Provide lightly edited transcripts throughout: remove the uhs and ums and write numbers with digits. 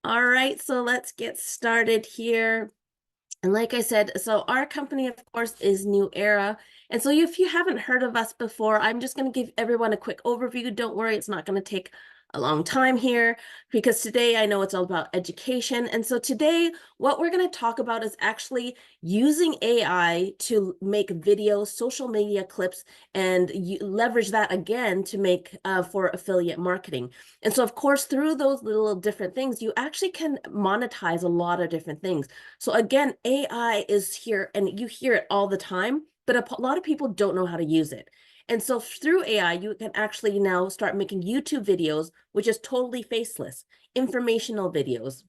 All right, so let's get started here. And like I said, so our company, of course, is New Era. And so if you haven't heard of us before, I'm just going to give everyone a quick overview. Don't worry, it's not going to take a long time here because today I know it's all about education. And so today, what we're going to talk about is actually using AI to make videos, social media clips, and leverage that again to make for affiliate marketing. And so, of course, through those little different things, you actually can monetize a lot of different things. So again, AI is here and you hear it all the time, but a lot of people don't know how to use it. And so through AI, you can actually now start making YouTube videos, which is totally faceless, informational videos.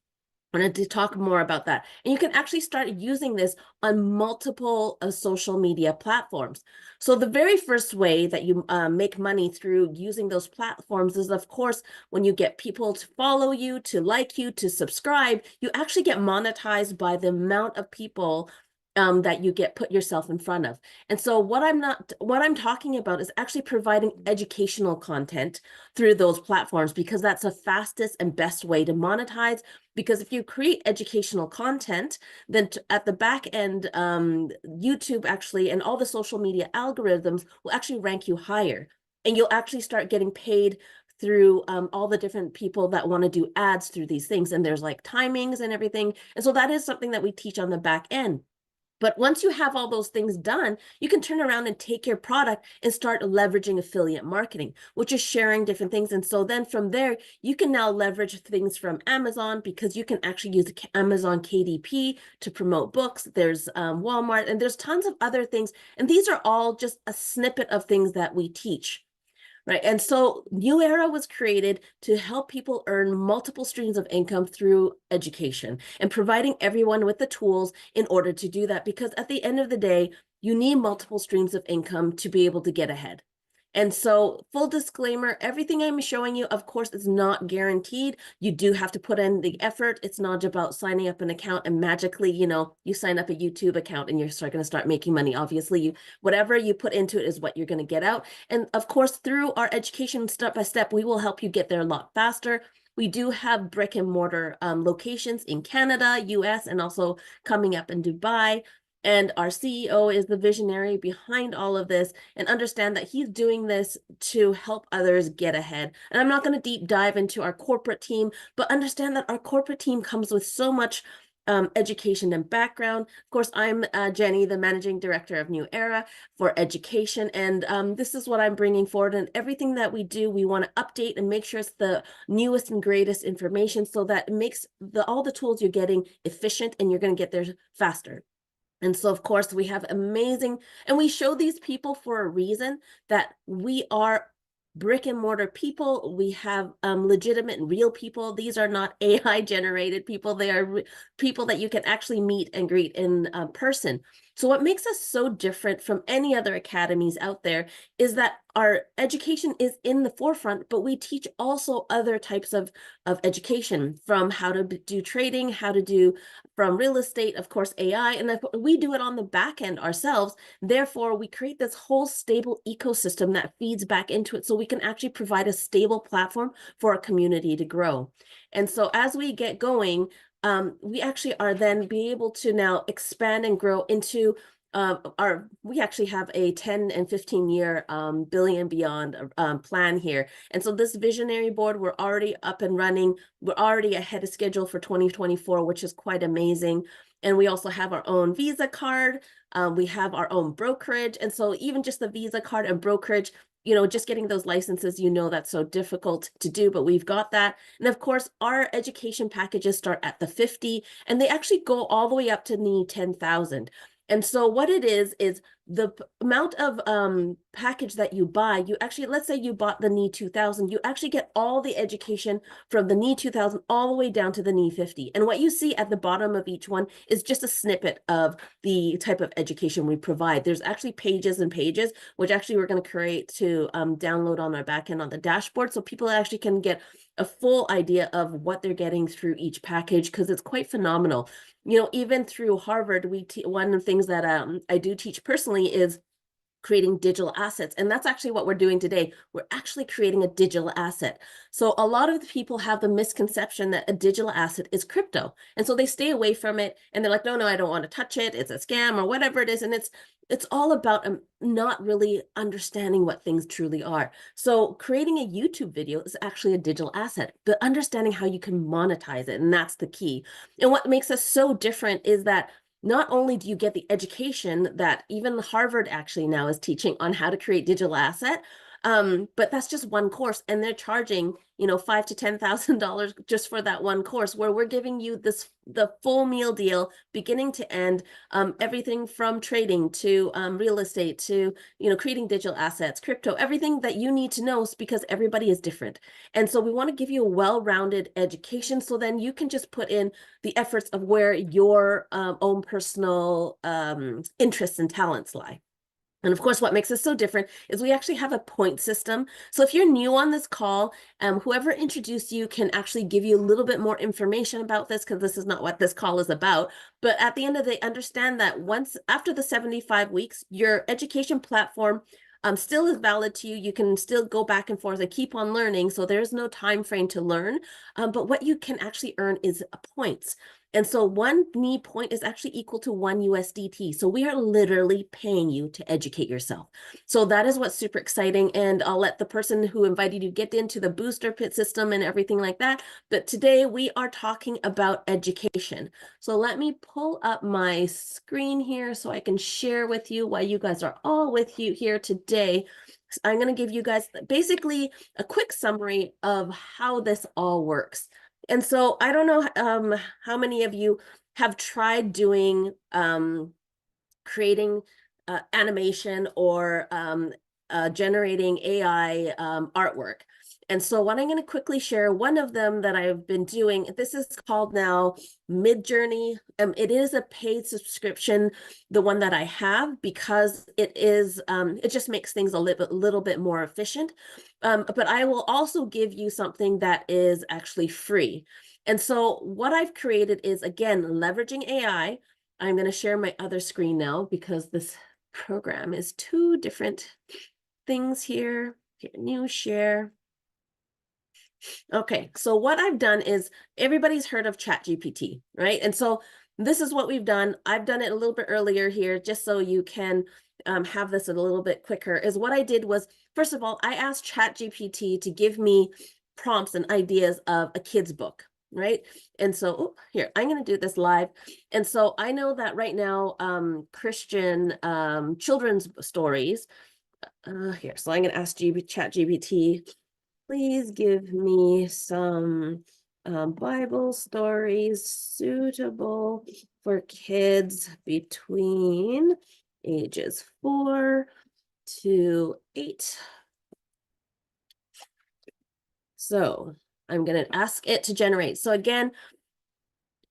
I wanted to talk more about that. And you can actually start using this on multiple social media platforms. So the very first way that you make money through using those platforms is, of course, when you get people to follow you, to like you, to subscribe, you actually get monetized by the amount of people that you get put yourself in front of. And so what I'm talking about is actually providing educational content through those platforms because that's the fastest and best way to monetize. Because if you create educational content, then at the back end, YouTube actually and all the social media algorithms will actually rank you higher. And you'll actually start getting paid through all the different people that want to do ads through these things. And there's like timings and everything. And so that is something that we teach on the back end. But once you have all those things done, you can turn around and take your product and start leveraging affiliate marketing, which is sharing different things. And so then from there, you can now leverage things from Amazon because you can actually use Amazon KDP to promote books. There's Walmart, and there's tons of other things. And these are all just a snippet of things that we teach. Right. And so New Era was created to help people earn multiple streams of income through education and providing everyone with the tools in order to do that. Because at the end of the day, you need multiple streams of income to be able to get ahead. And so full disclaimer, everything I'm showing you, of course, is not guaranteed. You do have to put in the effort. It's not about signing up an account and magically, you sign up a YouTube account and you're going to start making money. Obviously, whatever you put into it is what you're going to get out. And of course, through our education step by step, we will help you get there a lot faster. We do have brick and mortar locations in Canada, US, and also coming up in Dubai. And our CEO is the visionary behind all of this and understand that he's doing this to help others get ahead. And I'm not going to deep dive into our corporate team, but understand that our corporate team comes with so much education and background. Of course, I'm Jenny, the managing director of New Era for education. And this is what I'm bringing forward. And everything that we do, we want to update and make sure it's the newest and greatest information so that it makes all the tools you're getting efficient and you're going to get there faster. And so, of course, we have amazing, and we show these people for a reason that we are brick and mortar people. We have legitimate and real people. These are not AI generated people. They are people that you can actually meet and greet in person. So what makes us so different from any other academies out there is that our education is in the forefront, but we teach also other types of education, from how to do trading, how to do from real estate, of course, AI, and we do it on the back end ourselves. Therefore, we create this whole stable ecosystem that feeds back into it so we can actually provide a stable platform for a community to grow. And so as we get going, we actually are then be able to now expand and grow into we actually have a 10 and 15 year billion beyond plan here. And so this visionary board, we're already up and running. We're already ahead of schedule for 2024, which is quite amazing. And we also have our own Visa card. We have our own brokerage. And so even just the Visa card and brokerage, just getting those licenses, that's so difficult to do, but we've got that. And of course, our education packages start at the 50, and they actually go all the way up to the 10,000. And so what it is the amount of package that you buy, you actually, let's say you bought the knee 2000, you actually get all the education from the knee 2000 all the way down to the knee 50. And what you see at the bottom of each one is just a snippet of the type of education we provide. There's actually pages and pages, which actually we're going to create to download on our backend on the dashboard, so people actually can get a full idea of what they're getting through each package, because it's quite phenomenal. Even through Harvard, one of the things that I do teach personally is creating digital assets. And that's actually what we're doing today. We're actually creating a digital asset. So a lot of the people have the misconception that a digital asset is crypto. And so they stay away from it and they're like, no, I don't want to touch it. It's a scam or whatever it is. And it's all about not really understanding what things truly are. So creating a YouTube video is actually a digital asset, but understanding how you can monetize it. And that's the key. And what makes us so different is that not only do you get the education that even Harvard actually now is teaching on how to create digital asset, but that's just one course, and they're charging, you know, $5,000 to $10,000 just for that one course, where we're giving you the full meal deal, beginning to end, everything from trading to real estate to, you know, creating digital assets, crypto, everything that you need to know, because everybody is different. And so we want to give you a well-rounded education, so then you can just put in the efforts of where your own personal interests and talents lie. And of course, what makes us so different is we actually have a point system. So if you're new on this call, whoever introduced you can actually give you a little bit more information about this, because this is not what this call is about. But at the end of the day, understand that once after the 75 weeks, your education platform still is valid to you. You can still go back and forth and keep on learning. So there's no time frame to learn. But what you can actually earn is points. And so one knee point is actually equal to 1 USDT. So we are literally paying you to educate yourself. So that is what's super exciting. And I'll let the person who invited you get into the booster pit system and everything like that. But today we are talking about education. So let me pull up my screen here so I can share with you why you guys are all with you here today. I'm going to give you guys basically a quick summary of how this all works. And so I don't know how many of you have tried doing creating animation or generating AI artwork. And so what I'm going to quickly share, one of them that I've been doing, this is called now Midjourney. It is a paid subscription, the one that I have, because it is, it just makes things a little bit more efficient. But I will also give you something that is actually free. And so what I've created is, again, leveraging AI. I'm going to share my other screen now because this program is two different things here. Here, new share. Okay, so what I've done is, everybody's heard of ChatGPT, right? And so this is what we've done. I've done it a little bit earlier here, just so you can have this a little bit quicker. Is what I did was, first of all, I asked ChatGPT to give me prompts and ideas of a kid's book, right? And so here, I'm going to do this live. And so I know that right now, Christian children's stories, here, so I'm going to ask ChatGPT, please give me some Bible stories suitable for kids between ages 4 to 8. So I'm going to ask it to generate. So again,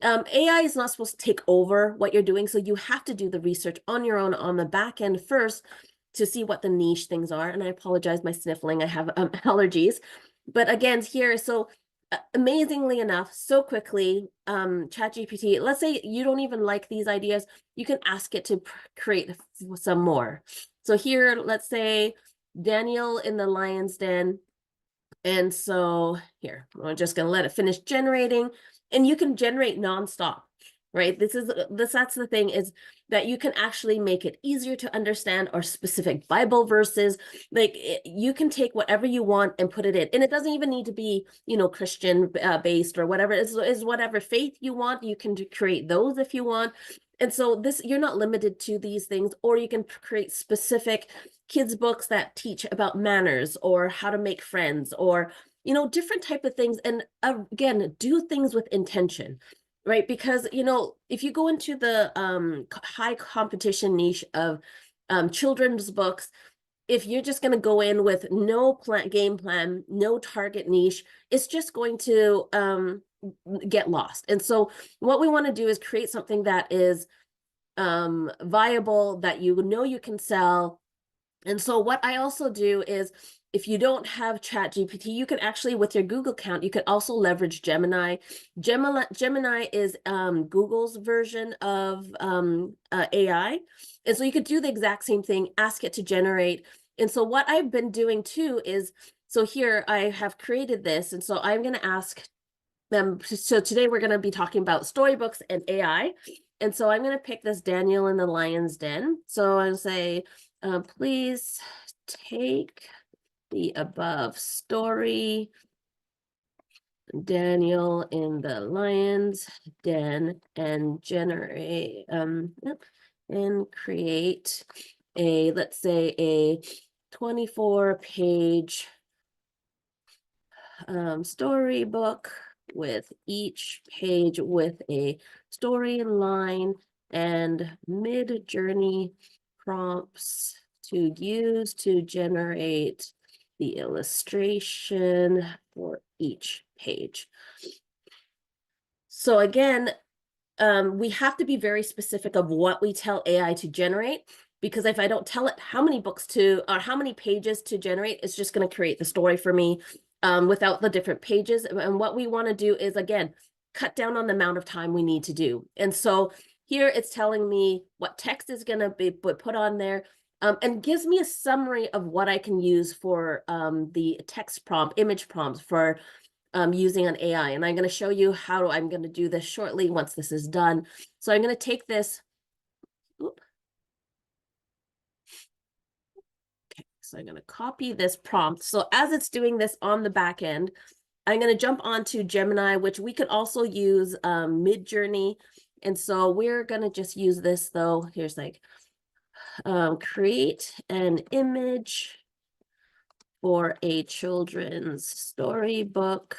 AI is not supposed to take over what you're doing. So you have to do the research on your own on the back end first to see what the niche things are. And I apologize, my sniffling, I have allergies. But again, here, so amazingly enough, so quickly, ChatGPT, let's say you don't even like these ideas, you can ask it to create some more. So here, let's say Daniel in the lion's den. And so here, I'm just going to let it finish generating, and you can generate nonstop, right? That's the thing, is that you can actually make it easier to understand, or specific Bible verses. Like, you can take whatever you want and put it in, and it doesn't even need to be, you know, Christian based or whatever. Is whatever faith you want. You can create those if you want. And so you're not limited to these things, or you can create specific kids books that teach about manners or how to make friends, or, you know, different type of things. And again, do things with intention, right? Because, you know, if you go into the high competition niche of children's books, if you're just going to go in with no game plan, no target niche, it's just going to get lost. And so what we want to do is create something that is viable, that you know you can sell, And so what I also do is, if you don't have ChatGPT, you can actually, with your Google account, you can also leverage Gemini. Gemini is Google's version of AI. And so you could do the exact same thing, ask it to generate. And so what I've been doing too is, so here I have created this. And so I'm going to ask them. So today we're going to be talking about storybooks and AI. And so I'm going to pick this Daniel in the Lion's Den. So I'll say, please take the above story, Daniel in the Lion's Den, and generate and create a, let's say, a 24-page storybook with each page with a storyline and mid-journey prompts to use to generate the illustration for each page. So again, we have to be very specific of what we tell AI to generate, because if I don't tell it how many books to, or how many pages to generate, it's just going to create the story for me without the different pages. And what we want to do is, again, cut down on the amount of time we need to do. And so here it's telling me what text is going to be put on there, and gives me a summary of what I can use for the text prompt, image prompts for using an AI. And I'm going to show you how I'm going to do this shortly once this is done. So I'm going to take this. Okay, so I'm going to copy this prompt. So as it's doing this on the back end, I'm going to jump onto Gemini, which we could also use Mid-Journey. And so we're going to just use this though. Here's like, create an image for a children's storybook.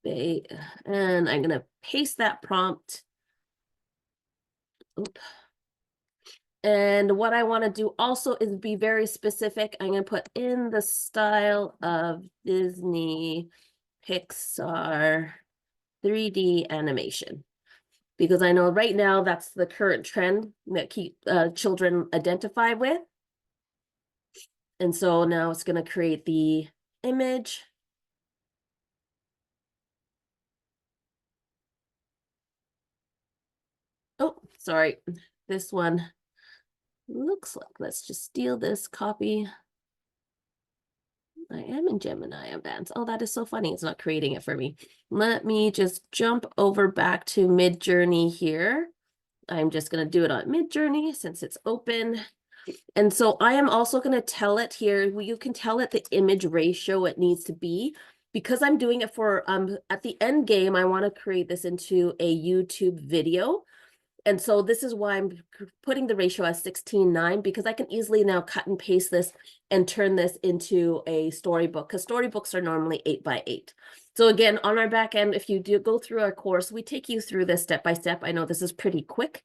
And I'm going to paste that prompt. Oop. And what I want to do also is be very specific. I'm going to put in the style of Disney Pixar 3D animation, because I know right now that's the current trend that children identify with. And so now it's going to create the image. Oh, sorry. This one looks like, let's just steal this copy. I am in Gemini Advanced. Oh, that is so funny. It's not creating it for me. Let me just jump over back to Mid-Journey here. I'm just going to do it on Mid-Journey since it's open. And so I am also going to tell it here, you can tell it the image ratio it needs to be, because I'm doing it for, at the end game, I want to create this into a YouTube video. And so this is why I'm putting the ratio as 16:9, because I can easily now cut and paste this and turn this into a storybook, because storybooks are normally 8x8. So again, on our back end, if you do go through our course, we take you through this step by step. I know this is pretty quick,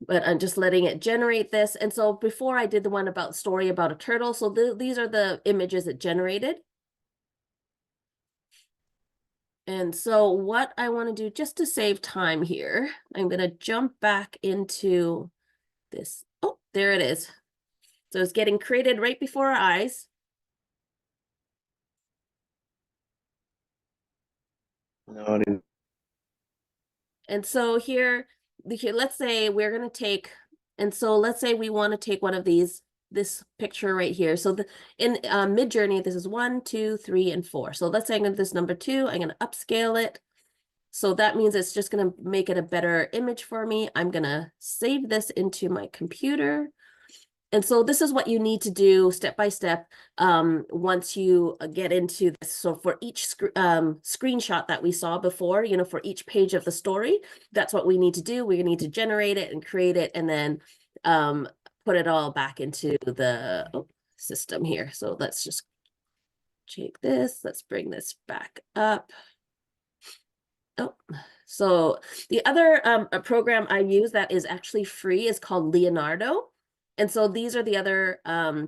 but I'm just letting it generate this. And so before I did the one about story about a turtle. So these are the images it generated. And so what I want to do, just to save time here, I'm going to jump back into this. Oh, there it is. So it's getting created right before our eyes. And so here, let's say we're going to take, and so let's say we want to take one of these, this picture right here. So in Mid-Journey, this is 1, 2, 3, and 4. So let's say I'm going to this number 2, I'm going to upscale it. So that means it's just going to make it a better image for me. I'm going to save this into my computer. And so this is what you need to do step by step once you get into this. So for each screenshot that we saw before, you know, for each page of the story, that's what we need to do. We need to generate it and create it, and then put it all back into the system here. So let's just take this. Let's bring this back up. Oh, so the other program I use that is actually free is called Leonardo. And so these are the other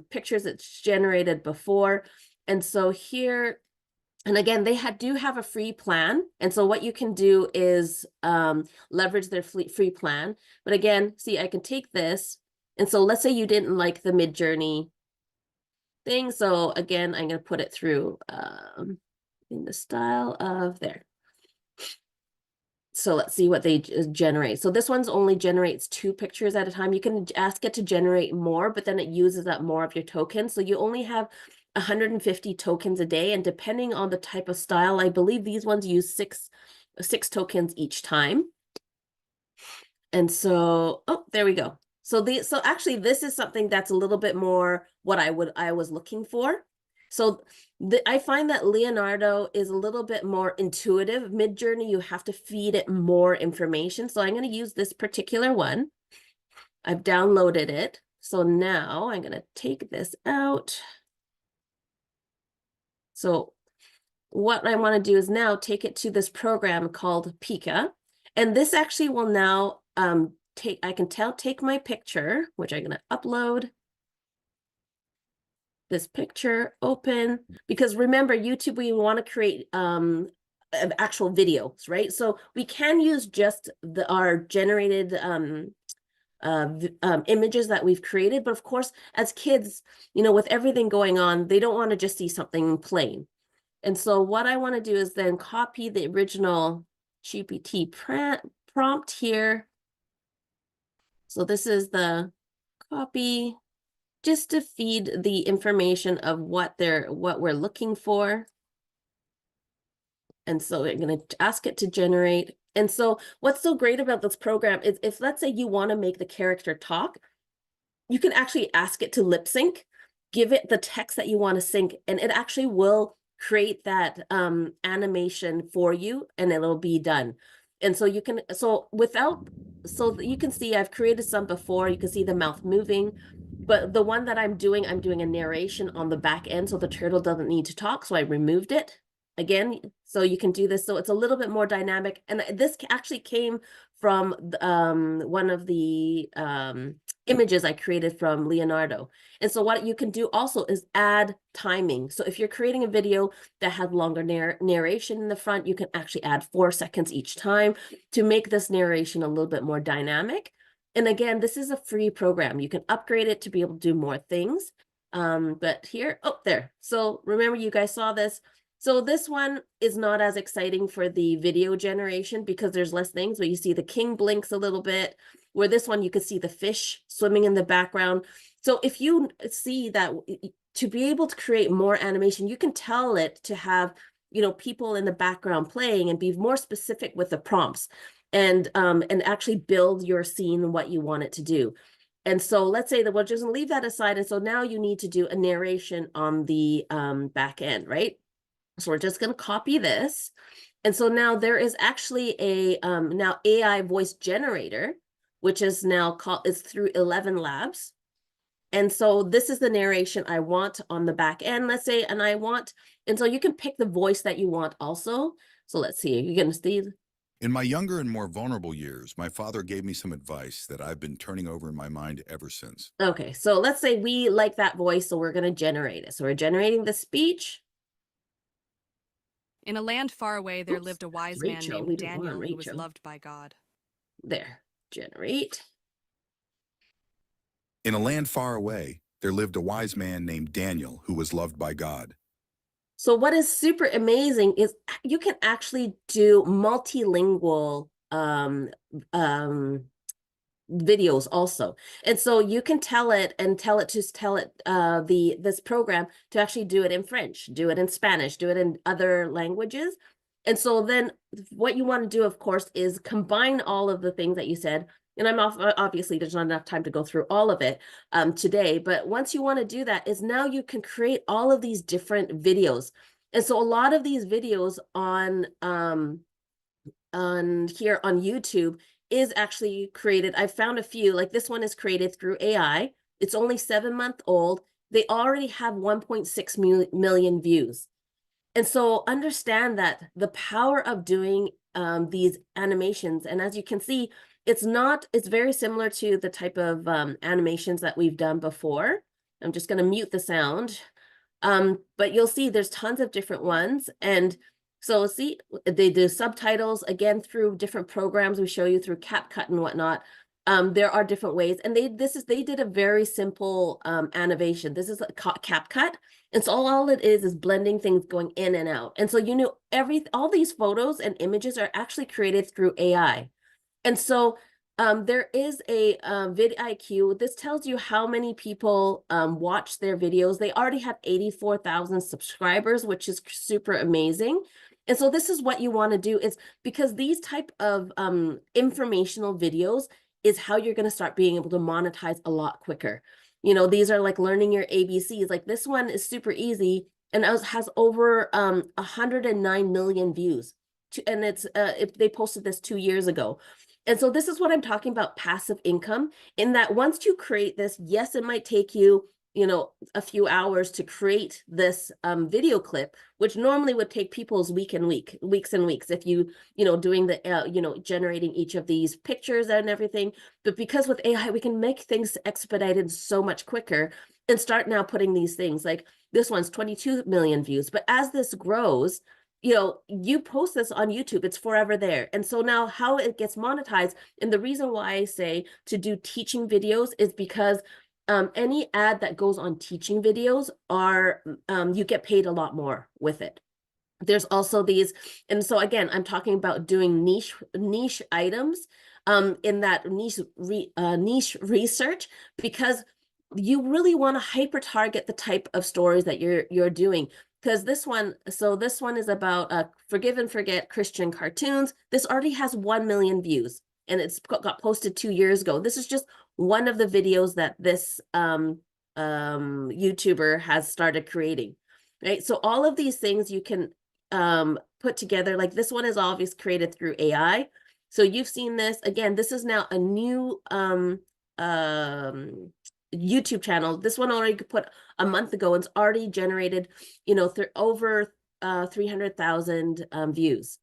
pictures it's generated before. And so here, and again, they do have a free plan. And so what you can do is leverage their free plan. But again, see, I can take this. And so let's say you didn't like the Midjourney thing. So again, I'm going to put it through in the style of there. So let's see what they generate. So this one's only generates 2 pictures at a time. You can ask it to generate more, but then it uses up more of your tokens. So you only have 150 tokens a day. And depending on the type of style, I believe these ones use six tokens each time. And so, oh, there we go. So actually this is something that's a little bit more what I was looking for. So I find that Leonardo is a little bit more intuitive. Midjourney, you have to feed it more information. So I'm going to use this particular one. I've downloaded it. So now I'm going to take this out. So what I want to do is now take it to this program called Pika. And this actually will now take my picture, which I'm going to upload this picture, open, because remember, YouTube, we want to create actual videos, right? So we can use just our generated images that we've created. But of course, as kids, you know, with everything going on, they don't want to just see something plain. And so what I want to do is then copy the original GPT prompt here. So this is the copy, just to feed the information of what we're looking for. And so we're going to ask it to generate. And so what's so great about this program is if, let's say, you want to make the character talk, you can actually ask it to lip sync, give it the text that you want to sync, and it actually will create that animation for you, and it'll be done. And so you can, so you can see I've created some before. You can see the mouth moving, but the one that I'm doing a narration on the back end, so the turtle doesn't need to talk. So I removed it again. So you can do this. So it's a little bit more dynamic. And this actually came from one of the images I created from Leonardo. And so what you can do also is add timing. So if you're creating a video that has longer narration in the front, you can actually add 4 seconds each time to make this narration a little bit more dynamic. And again, this is a free program. You can upgrade it to be able to do more things. But here, oh, there. So remember, you guys saw this. So this one is not as exciting for the video generation because there's less things, but you see the king blinks a little bit, where this one, you could see the fish swimming in the background. So if you see that, to be able to create more animation, you can tell it to have, you know, people in the background playing and be more specific with the prompts and actually build your scene what you want it to do. And so let's say that we'll just leave that aside. And so now you need to do a narration on the back end, right? So we're just going to copy this. And so now there is actually a now AI voice generator, which is now called, is through 11 Labs. And so this is the narration I want on the back end, let's say, and so you can pick the voice that you want also. So let's see, you're going to see. In my younger and more vulnerable years, my father gave me some advice that I've been turning over in my mind ever since. Okay, so let's say we like that voice, so we're going to generate it. So we're generating the speech. In a land far away, there lived a wise man named Daniel who was loved by God. There, generate. In a land far away, there lived a wise man named Daniel who was loved by God. So what is super amazing is you can actually do multilingual videos also. And so you can tell it this program to actually do it in French, do it in Spanish, do it in other languages. And so then what you want to do, of course, is combine all of the things that you said. And obviously there's not enough time to go through all of it today, but once you want to do that is now you can create all of these different videos. And so a lot of these videos on here on YouTube is actually created. I found a few, like this one is created through AI. It's only 7-month old. They already have 1.6 million views. And so understand that the power of doing these animations, and as you can see, it's very similar to the type of animations that we've done before. I'm just going to mute the sound. But you'll see there's tons of different ones. And so see, they do subtitles, again, through different programs we show you through CapCut and whatnot. there are different ways, and they did a very simple animation. This is a CapCut, and so all it is blending things going in and out. And so all these photos and images are actually created through AI. And so there is a vidIQ. This tells you how many people watch their videos. They already have 84,000 subscribers, which is super amazing. And so this is what you want to do, is because these type of informational videos is how you're going to start being able to monetize a lot quicker. You know, these are like learning your ABCs. Like this one is super easy and has over 109 million views. And if they posted this 2 years ago. And so this is what I'm talking about, passive income, in that once you create this, yes, it might take you, a few hours to create this video clip, which normally would take people's weeks and weeks if doing the, generating each of these pictures and everything. But because with AI, we can make things expedited so much quicker and start now putting these things, like this one's 22 million views. But as this grows, you post this on YouTube, it's forever there. And so now how it gets monetized, and the reason why I say to do teaching videos is because any ad that goes on teaching videos you get paid a lot more with it. There's also these, and so again, I'm talking about doing niche items in that niche research, because you really want to hyper target the type of stories that you're doing. Because this one is about Forgive and Forget Christian cartoons. This already has 1 million views, and it's got posted 2 years ago. This is just one of the videos that this YouTuber has started creating, right? So all of these things you can put together. Like this one is obviously created through AI. So you've seen this. Again, this is now a new YouTube channel. This one already put a month ago, and it's already generated, over 300,000 views.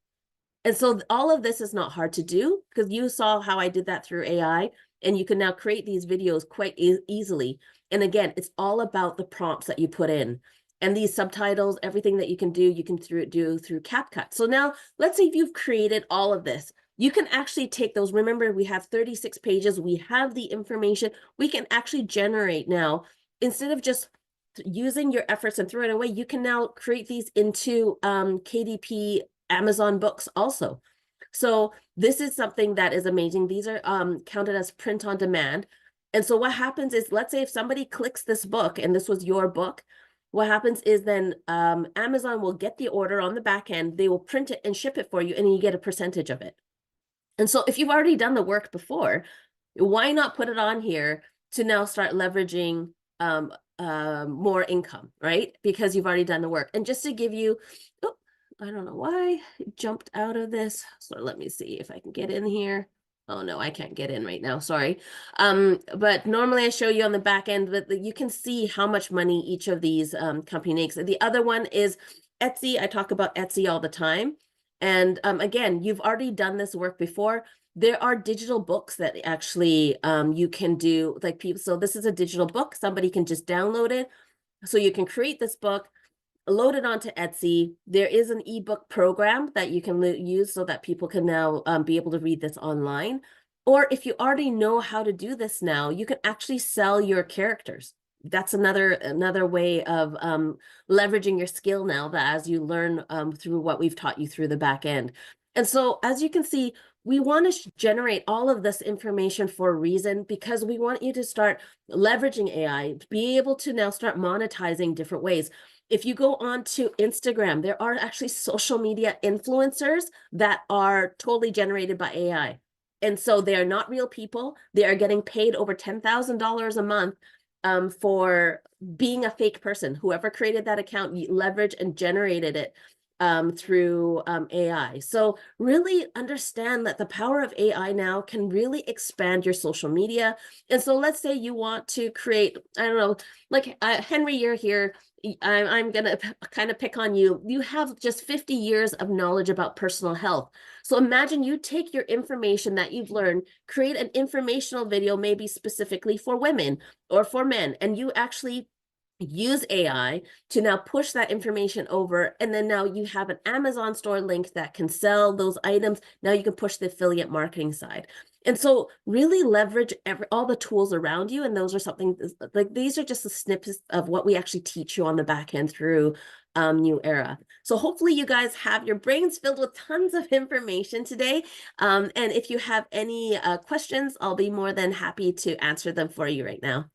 And so all of this is not hard to do, because you saw how I did that through AI, and you can now create these videos quite easily. And again, it's all about the prompts that you put in. And these subtitles, everything that you can do, you can do through CapCut. So now let's say if you've created all of this, you can actually take those. Remember, we have 36 pages. We have the information. We can actually generate now, instead of just using your efforts and throwing it away, you can now create these into KDP Amazon books also. So this is something that is amazing. These are counted as print on demand. And so what happens is, let's say if somebody clicks this book and this was your book, what happens is then Amazon will get the order on the back end. They will print it and ship it for you, and you get a percentage of it. And so if you've already done the work before, why not put it on here to now start leveraging more income, right? Because you've already done the work. And just to give you, I don't know why it jumped out of this. So let me see if I can get in here. Oh no, I can't get in right now, sorry. But normally I show you on the back end, but you can see how much money each of these company makes. The other one is Etsy. I talk about Etsy all the time. And again, you've already done this work before. There are digital books that actually you can do, like people. So this is a digital book. Somebody can just download it. So you can create this book, load it onto Etsy. There is an ebook program that you can use so that people can now be able to read this online. Or if you already know how to do this now, you can actually sell your characters. That's another way of leveraging your skill now, that as you learn through what we've taught you through the back end. And so as you can see, we want to generate all of this information for a reason, because we want you to start leveraging AI, be able to now start monetizing different ways. If you go on to Instagram, there are actually social media influencers that are totally generated by AI. And so they are not real people. They are getting paid over $10,000 a month for being a fake person. Whoever created that account leveraged and generated it through AI. So really understand that the power of AI now can really expand your social media. And so let's say you want to create, I don't know, like Henry, you're here. I'm going to kind of pick on you. You have just 50 years of knowledge about personal health. So imagine you take your information that you've learned, create an informational video, maybe specifically for women or for men, and you actually use AI to now push that information over. And then now you have an Amazon store link that can sell those items. Now you can push the affiliate marketing side. And so really leverage all the tools around you. And those are something like these are just the snippets of what we actually teach you on the back end through New Era. So hopefully you guys have your brains filled with tons of information today. And if you have any questions, I'll be more than happy to answer them for you right now.